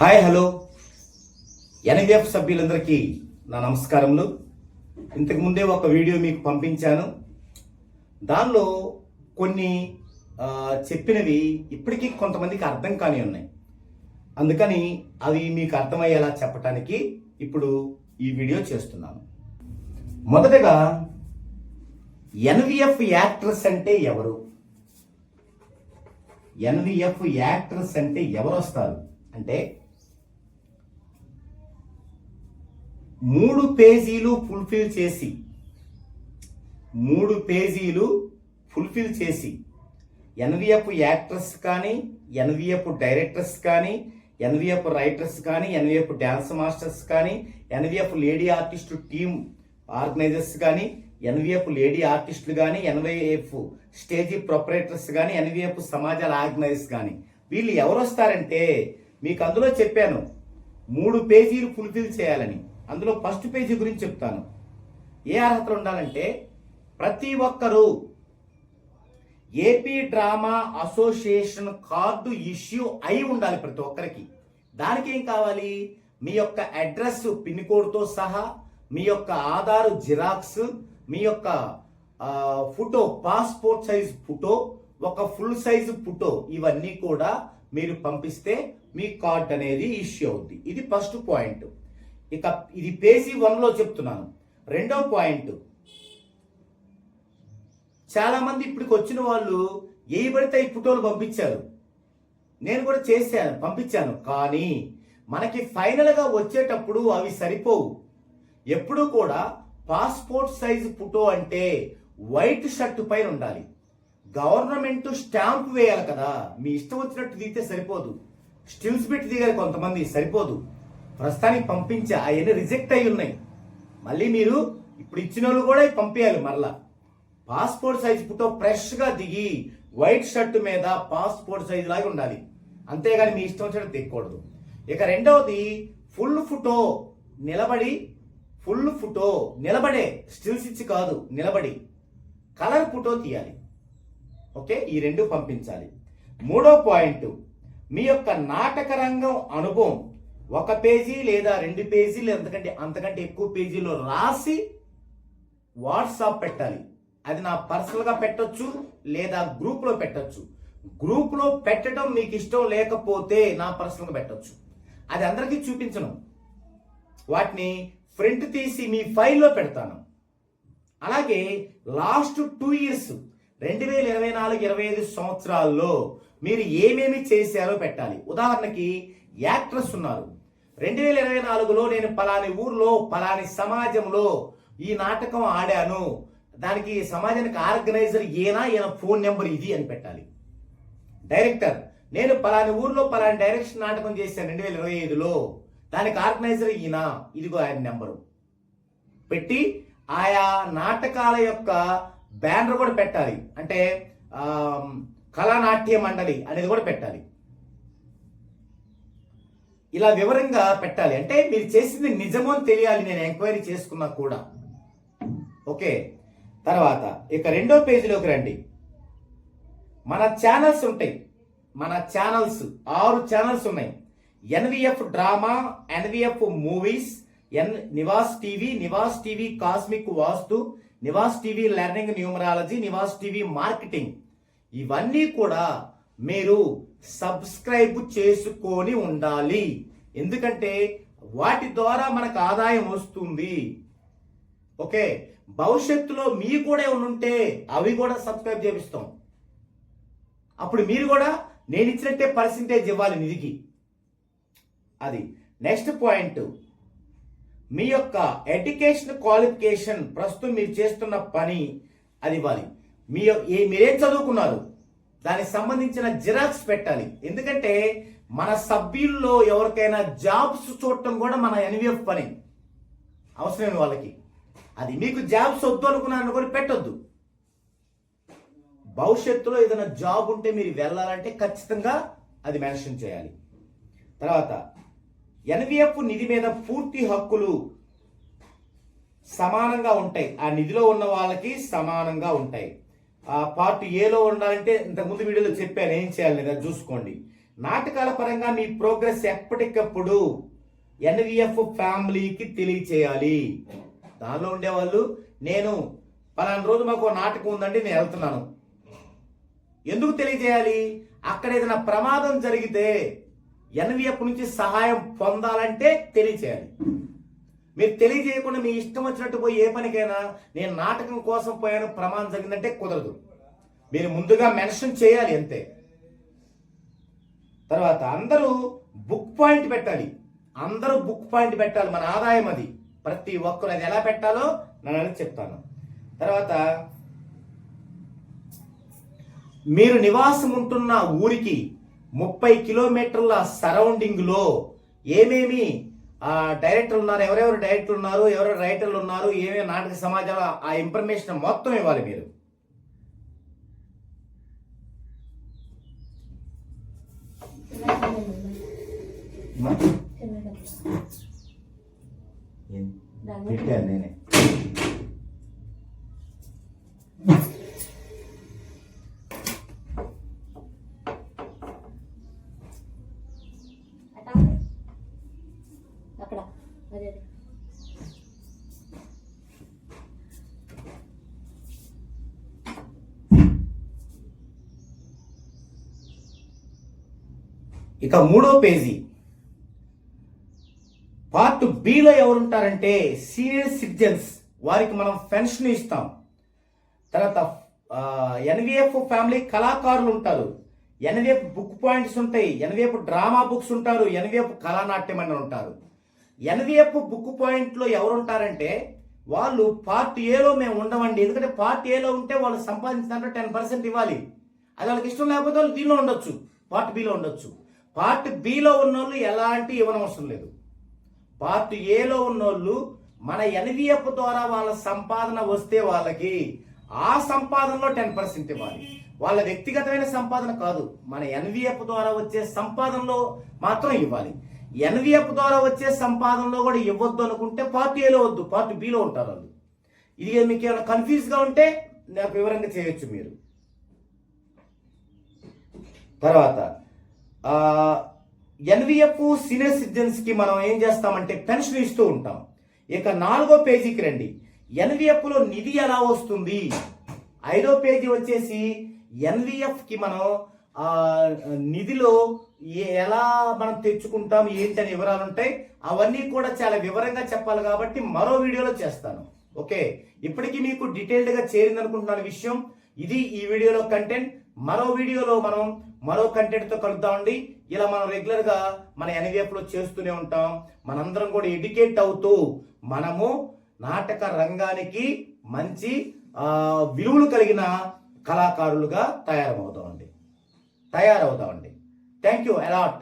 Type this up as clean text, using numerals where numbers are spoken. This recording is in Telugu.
హాయ్ హలో ఎన్విఎఫ్ సభ్యులందరికీ నా నమస్కారములు. ఇంతకు ముందే ఒక వీడియో మీకు పంపించాను. దానిలో కొన్ని చెప్పినవి ఇప్పటికీ కొంతమందికి అర్థం కాని ఉన్నాయి. అందుకని అవి మీకు అర్థమయ్యేలా చెప్పడానికి ఇప్పుడు ఈ వీడియో చేస్తున్నాను. మొదటగా ఎన్విఎఫ్ యాక్టర్స్ అంటే ఎవరు? ఎన్విఎఫ్ యాక్టర్స్ అంటే ఎవరు వస్తారు అంటే 3 పేజీలు ఫుల్ఫిల్ చేసి ఎన్విఎఫ్ యాక్టర్స్ కానీ, ఎన్విఎఫ్ డైరెక్టర్స్ కానీ, ఎన్విఎఫ్ రైటర్స్ కానీ, ఎన్విఎఫ్ డ్యాన్స్ మాస్టర్స్ కానీ, ఎన్విఎఫ్ లేడీ ఆర్టిస్ట్ టీమ్ ఆర్గనైజర్స్ కానీ, ఎన్విఎఫ్ లేడీ ఆర్టిస్టులు కానీ, ఎన్విఎఫ్ స్టేజీ ప్రొపరేటర్స్ కానీ, ఎన్విఎఫ్ సమాజాల ఆర్గనైజర్స్ కానీ, వీళ్ళు ఎవరు వస్తారంటే మీకు అందులో చెప్పాను 3 పేజీలు ఫుల్ఫిల్ చేయాలని. అందులో ఫస్ట్ పేజీ గురించి చెప్తాను. ఏ అర్హతలు ఉండాలంటే ప్రతి ఒక్కరూ AP drama association card issue అయి ఉండాలి ప్రతి ఒక్కరికి. దానికి ఏం కావాలి? మీ యొక్క అడ్రస్ పిన్ కోడ్తో సహా, మీ యొక్క ఆధార్ జిరాక్స్, మీ యొక్క ఫోటో, పాస్పోర్ట్ సైజ్ ఫోటో, ఒక ఫుల్ సైజ్ ఫోటో, ఇవన్నీ కూడా మీరు పంపిస్తే మీ కార్డ్ అనేది ఇష్యూ అవుద్ది. ఇది ఫస్ట్ పాయింట్. ఇక ఇది పేజీ 1లో చెప్తున్నాను. రెండో పాయింట్, చాలా మంది ఇప్పటికి వచ్చిన వాళ్ళు ఏ పడితే ఈ ఫోటోలు పంపించారు. నేను కూడా పంపించాను. కానీ మనకి ఫైనల్గా వచ్చేటప్పుడు అవి సరిపోవు. ఎప్పుడు కూడా పాస్పోర్ట్ సైజు ఫోటో అంటే వైట్ షర్ట్ పైన ఉండాలి. గవర్నమెంట్ స్టాంప్ వేయాలి కదా. మీ ఇష్టం వచ్చినట్టు దిగితే సరిపోదు. స్టిల్స్ పెట్టి దిగాలి కొంతమంది, సరిపోదు. ప్రస్తుతానికి పంపించా, అవన్నీ రిజెక్ట్ అయి ఉన్నాయి. మళ్ళీ మీరు ఇప్పుడు ఇచ్చిన వాళ్ళు కూడా పంపించాలి. మరలా పాస్పోర్ట్ సైజ్ ఫోటో ఫ్రెష్గా దిగి వైట్ షర్ట్ మీద పాస్పోర్ట్ సైజ్ లాగా ఉండాలి. అంతేగాని మీ ఇష్టం వచ్చినట్టు దిగకూడదు. ఇక రెండవది ఫుల్ ఫోటో నిలబడే, స్టిల్స్ ఇచ్చి కాదు, నిలబడి కలర్ ఫోటో తీయాలి. ఓకే, ఈ 2 పంపించాలి. మూడో పాయింట్, మీ యొక్క నాటక రంగం అనుభవం 1 పేజీ లేదా 2 పేజీలు అంతకంటే ఎక్కువ పేజీలో రాసి వాట్సాప్ పెట్టాలి. అది నా పర్సనల్గా పెట్టొచ్చు లేదా గ్రూప్లో పెట్టొచ్చు. గ్రూప్లో పెట్టడం మీకు ఇష్టం లేకపోతే నా పర్సనల్గా పెట్టొచ్చు. అది అందరికీ చూపించను. వాటిని ప్రింట్ తీసి మీ ఫైల్లో పెడతాను. అలాగే లాస్ట్ 2 ఇయర్స్ 2024-25 సంవత్సరాల్లో మీరు ఏమేమి చేశారో పెట్టాలి. ఉదాహరణకి యాక్ట్రెస్ ఉన్నారు. 2024లో నేను పలాని ఊర్లో పలాని సమాజంలో ఈ నాటకం ఆడాను, దానికి సమాజానికి ఆర్గనైజర్ ఈయన ఫోన్ నెంబర్ ఇది అని పెట్టాలి. డైరెక్టర్, నేను పలాని ఊర్లో పలాని డైరెక్షన్ నాటకం చేశాను 2025లో, దానికి ఆర్గనైజర్ ఈయన, ఇదిగో ఆయన నెంబరు పెట్టి ఆయా నాటకాల యొక్క బ్యానర్ కూడా పెట్టాలి. అంటే కళానాట్య మండలి అనేది కూడా పెట్టాలి. ఇలా వివరంగా పెట్టాలి. అంటే మీరు చేసింది నిజమో అని తెలియాలి, నేను ఎంక్వైరీ చేసుకున్నా కూడా. ఓకే, తర్వాత ఇక రెండో పేజీలోకి రండి. మన ఛానల్స్ ఉంటాయి. మన ఛానల్స్ 6 ఛానల్స్ ఉన్నాయి. NVF drama, NVF movies, Nivas TV cosmic Vastu, Nivas TV learning numerology, Nivas TV marketing. ఇవన్నీ కూడా మీరు సబ్స్క్రైబ్ చేసుకొని ఉండాలి. ఎందుకంటే వాటి ద్వారా మనకు ఆదాయం వస్తుంది. ఓకే, భవిష్యత్తులో మీ కూడా ఉంటే అవి కూడా సబ్స్క్రైబ్ చేపిస్తాం. అప్పుడు మీరు కూడా నేను ఇచ్చినట్టే పర్సెంటేజ్ ఇవ్వాలి నిధికి. అది నెక్స్ట్ పాయింట్, మీ యొక్క ఎడ్యుకేషన్ క్వాలిఫికేషన్, ప్రస్తుతం మీరు చేస్తున్న పని అది ఇవ్వాలి. మీరేం చదువుకున్నారు దానికి సంబంధించిన జిరాక్స్ పెట్టాలి. ఎందుకంటే మన సభ్యుల్లో ఎవరికైనా జాబ్స్ చూడటం కూడా మన ఎన్విఎఫ్ పని, అవసరమైన వాళ్ళకి. అది మీకు జాబ్స్ వద్దు అనుకున్నాను కూడా పెట్టొద్దు. భవిష్యత్తులో ఏదైనా జాబ్ ఉంటే మీరు వెళ్ళాలంటే ఖచ్చితంగా అది మెన్షన్ చేయాలి. తర్వాత ఎన్విఎఫ్ నిధి మీద పూర్తి హక్కులు సమానంగా ఉంటాయి. ఆ నిధిలో ఉన్న వాళ్ళకి సమానంగా ఉంటాయి. పార్ట్ ఏలో ఉండాలంటే ఇంతకుముందు వీడియోలో చెప్పాను ఏం చేయాలి, అది చూసుకోండి. నాటకాల పరంగా మీ ప్రోగ్రెస్ ఎప్పటికప్పుడు ఎన్విఎఫ్ ఫ్యామిలీకి తెలియచేయాలి. దానిలో ఉండేవాళ్ళు నేను పలానా రోజు మాకు నాటకం ఉందండి, నేను వెళ్తున్నాను. ఎందుకు తెలియజేయాలి? అక్కడ ఏదైనా ప్రమాదం జరిగితే ఎన్విఎఫ్ నుంచి సహాయం పొందాలంటే తెలియచేయాలి. మీరు తెలియజేయకుండా మీ ఇష్టం వచ్చినట్టు పోయి ఏ పనికైనా నేను నాటకం కోసం పోయాను ప్రమాదం జరిగిందంటే కుదరదు. మీరు ముందుగా మెన్షన్ చేయాలి అంతే. తర్వాత అందరూ బుక్ పాయింట్ పెట్టాలి. అందరూ బుక్ పాయింట్ పెట్టాలి. మన ఆదాయం అది. ప్రతి ఒక్కరు అది ఎలా పెట్టాలో నేను చెప్తాను. తర్వాత మీరు నివాసం ఉంటున్న ఊరికి 30 కిలోమీటర్ల సరౌండింగ్ లో ఏమేమి డైరెక్టర్లు ఉన్నారు, ఎవరెవరు డైరెక్టర్లు ఉన్నారు, ఎవరెవరు రైటర్లు ఉన్నారు, ఏమేమి నాటక సమాజాలు, ఆ ఇన్ఫర్మేషన్ మొత్తం ఇవ్వాలి మీరు. పెట్టాను నేనే. అక్కడ అదే ఇక 3వ పేజీ పార్ట్ బిలో ఎవరుంటారంటే సీనియర్ సిటిజన్స్, వారికి మనం పెన్షన్ ఇస్తాం. తర్వాత ఎన్విఎఫ్ ఫ్యామిలీ కళాకారులు ఉంటారు, ఎన్విఎఫ్ బుక్ పాయింట్స్ ఉంటాయి, ఎన్విఎఫ్ డ్రామా బుక్స్ ఉంటారు, ఎన్విఎఫ్ కళానాట్యం అని ఉంటారు. ఎన్విఎఫ్ బుక్ పాయింట్లో ఎవరుంటారంటే వాళ్ళు పార్ట్ ఏలో మేము ఉండమండి. ఎందుకంటే పార్ట్ ఏలో ఉంటే వాళ్ళు సంపాదించిన దాంట్లో 10% ఇవ్వాలి. అది వాళ్ళకి ఇష్టం లేకపోతే వాళ్ళు దీనిలో ఉండొచ్చు, పార్ట్ బిలో ఉండొచ్చు. పార్ట్ బిలో ఉన్నోళ్ళు ఎలాంటి ఇవ్వనవసరం లేదు. పార్ట్ ఏలో ఉన్నోళ్ళు మన ఎన్విఎఫ్ ద్వారా వాళ్ళ సంపాదన వస్తే వాళ్ళకి ఆ సంపాదనలో 10% ఇవ్వాలి. వాళ్ళ వ్యక్తిగతమైన సంపాదన కాదు, మన ఎన్విఎఫ్ ద్వారా వచ్చే సంపాదనలో మాత్రం ఇవ్వాలి. ఎన్విఎఫ్ ద్వారా వచ్చే సంపాదనలో కూడా ఇవ్వద్దు అనుకుంటే పార్ట్ ఏలో వద్దు, పార్ట్ బిలో ఉంటారు వాళ్ళు. ఇది మీకు ఏమైనా కన్ఫ్యూజ్గా ఉంటే నాకు వివరంగా చేయొచ్చు మీరు. తర్వాత ఎన్విఎఫ్ సీనియర్ సిటిజన్స్ కి మనం ఏం చేస్తామంటే పెన్షన్ ఇస్తూ ఉంటాం. ఇక 4వ పేజీకి రండి. ఎన్విఎఫ్ లో నిధి ఎలా వస్తుంది. 5వ పేజీ వచ్చేసి ఎన్విఎఫ్ కి మనం నిధిలో ఎలా మనం తెచ్చుకుంటాం ఏంటనే వివరాలు ఉంటాయి. అవన్నీ కూడా చాలా వివరంగా చెప్పాలి కాబట్టి మరో వీడియోలో చేస్తాను. ఓకే, ఇప్పటికీ మీకు డీటెయిల్డ్ గా చేరింది అనుకుంటున్నాను విషయం. ఇది ఈ వీడియోలో కంటెంట్. మరో వీడియోలో మనం మరో కంటెంట్ తో కలుద్దామండి. ఇలా మనం రెగ్యులర్ గా మన ఎన్విఎఫ్ లో చేస్తూనే ఉంటాం. మనందరం కూడా ఎడ్యుకేట్ అవుతూ మనము నాటక రంగానికి మంచి విలువలు కలిగిన కళాకారులుగా తయారవుతామండి. Thank you allot.